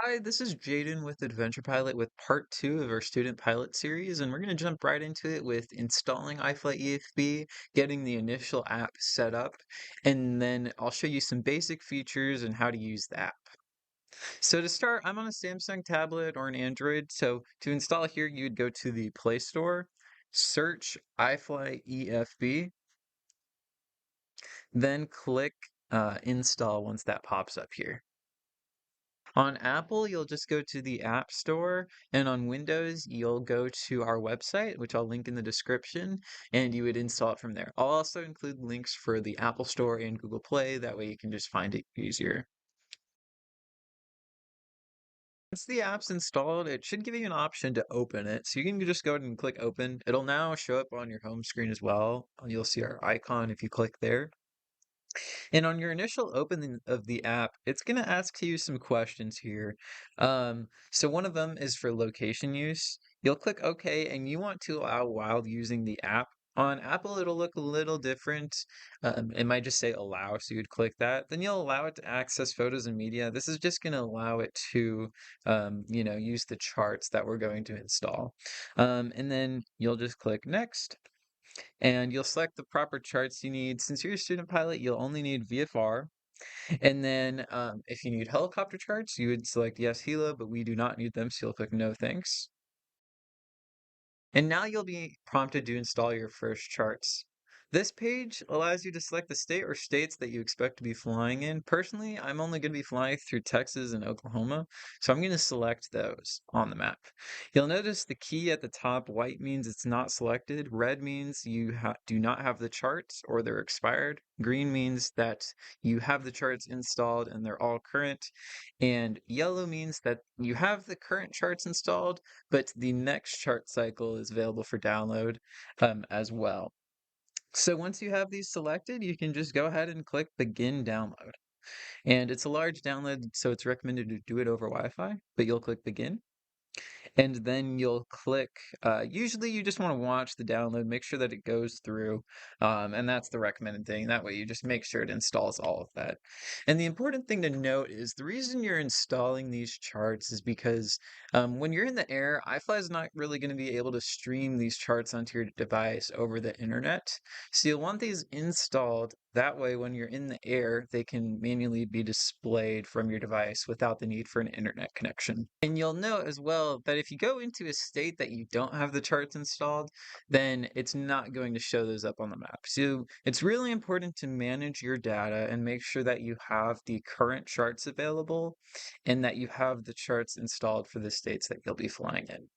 Hi, this is Jaden with Adventure Pilot with part two of our student pilot series, and we're going to jump right into it with installing iFly EFB, getting the initial app set up, and then I'll show you some basic features and how to use the app. So to start, I'm on a Samsung tablet or an Android, so to install here, you'd go to the Play Store, search iFly EFB, then click install once that pops up here. On Apple, you'll just go to the App Store, and on Windows, you'll go to our website, which I'll link in the description, and you would install it from there. I'll also include links for the Apple Store and Google Play, that way you can just find it easier. Once the app's installed, it should give you an option to open it. So you can just go ahead and click open. It'll now show up on your home screen as well. You'll see our icon if you click there. And on your initial opening of the app, it's going to ask you some questions here. So one of them is for location use. You'll click OK, and you want to allow while using the app. On Apple, it'll look a little different. It might just say allow, so you'd click that. Then you'll allow it to access photos and media. This is just going to allow it to, use the charts that we're going to install. And then you'll just click next and you'll select the proper charts you need. Since you're a student pilot, you'll only need VFR. And then if you need helicopter charts, you would select yes, helo, but we do not need them, so you'll click no thanks. And now you'll be prompted to install your first charts. This page allows you to select the state or states that you expect to be flying in. Personally, I'm only going to be flying through Texas and Oklahoma, so I'm going to select those on the map. You'll notice the key at the top, white means it's not selected, red means you do not have the charts or they're expired, green means that you have the charts installed and they're all current, and yellow means that you have the current charts installed, but the next chart cycle is available for download as well. So once you have these selected, you can just go ahead and click begin download. And it's a large download, so it's recommended to do it over Wi-Fi, but you'll click begin. And then you'll click, usually you just want to watch the download, make sure that it goes through, and that's the recommended thing. That way you just make sure it installs all of that. And the important thing to note is the reason you're installing these charts is because when you're in the air, iFly is not really going to be able to stream these charts onto your device over the internet. So you'll want these installed. That way, when you're in the air, they can manually be displayed from your device without the need for an internet connection. And you'll note as well that if you go into a state that you don't have the charts installed, then it's not going to show those up on the map. So it's really important to manage your data and make sure that you have the current charts available and that you have the charts installed for the states that you'll be flying in.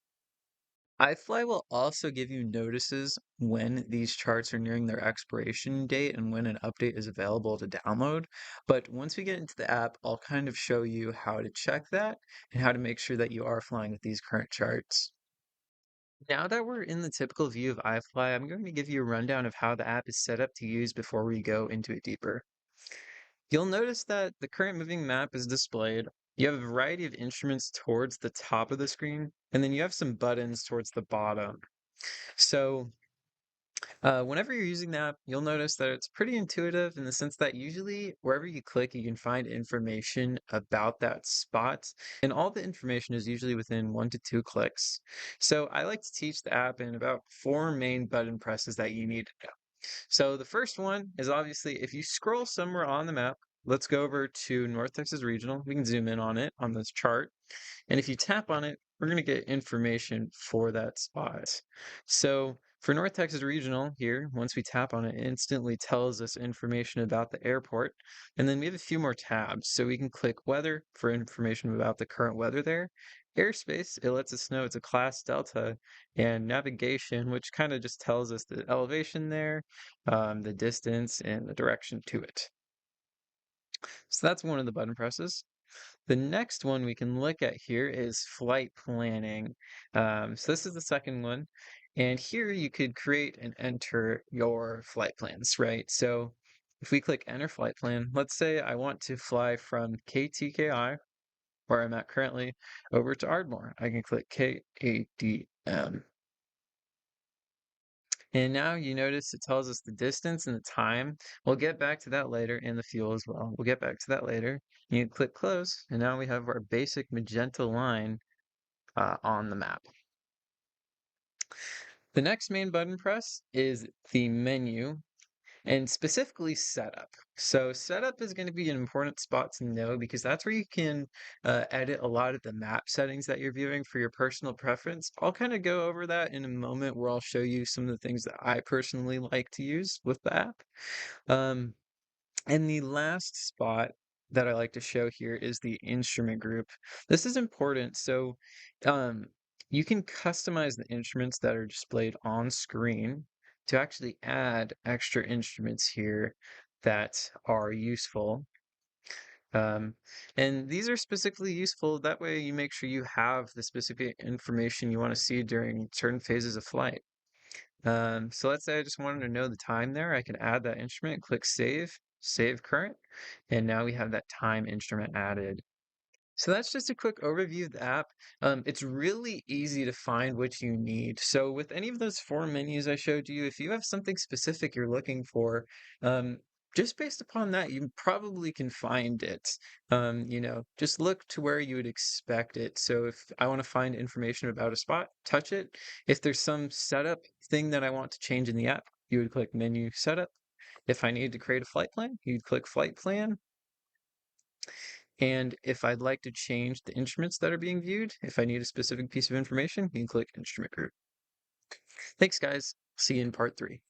iFly will also give you notices when these charts are nearing their expiration date and when an update is available to download. But once we get into the app, I'll kind of show you how to check that and how to make sure that you are flying with these current charts. Now that we're in the typical view of iFly, I'm going to give you a rundown of how the app is set up to use before we go into it deeper. You'll notice that the current moving map is displayed. You have a variety of instruments towards the top of the screen, and then you have some buttons towards the bottom. So, whenever you're using the app, you'll notice that it's pretty intuitive in the sense that usually wherever you click, you can find information about that spot, and all the information is usually within 1 to 2 clicks. So, I like to teach the app in about four main button presses that you need to know. So, the first one is obviously if you scroll somewhere on the map, let's go over to North Texas Regional. We can zoom in on it on this chart. And if you tap on it, we're going to get information for that spot. So for North Texas Regional here, once we tap on it, it instantly tells us information about the airport. And then we have a few more tabs. So we can click weather for information about the current weather there. Airspace, it lets us know it's a class delta, and navigation, which kind of just tells us the elevation there, the distance, and the direction to it. So that's one of the button presses. The next one we can look at here is flight planning. So this is the second one. And here you could create and enter your flight plans, right? So if we click enter flight plan, let's say I want to fly from KTKI, where I'm at currently, over to Ardmore. I can click KADM. And now you notice it tells us the distance and the time. We'll get back to that later, and the fuel as well. We'll get back to that later. You click close, and now we have our basic magenta line on the map. The next main button press is the menu, and specifically setup. So setup is going to be an important spot to know because that's where you can edit a lot of the map settings that you're viewing for your personal preference. I'll kind of go over that in a moment where I'll show you some of the things that I personally like to use with the app. Um, and the last spot that I like to show here is the instrument group. This is important. So um, you can customize the instruments that are displayed on screen to actually add extra instruments here that are useful. Um, and these are specifically useful. That way you make sure you have the specific information you want to see during certain phases of flight. So let's say I just wanted to know the time there. I can add that instrument, click save, save current, and now we have that time instrument added. So that's just a quick overview of the app. It's really easy to find what you need. So with any of those four menus I showed you, if you have something specific you're looking for, um, just based upon that, you probably can find it. Just look to where you would expect it. So if I want to find information about a spot, touch it. If there's some setup thing that I want to change in the app, you would click menu setup. If I need to create a flight plan, you'd click flight plan. And if I'd like to change the instruments that are being viewed, if I need a specific piece of information, you can click Instrument Group. Thanks, guys. See you in part 3.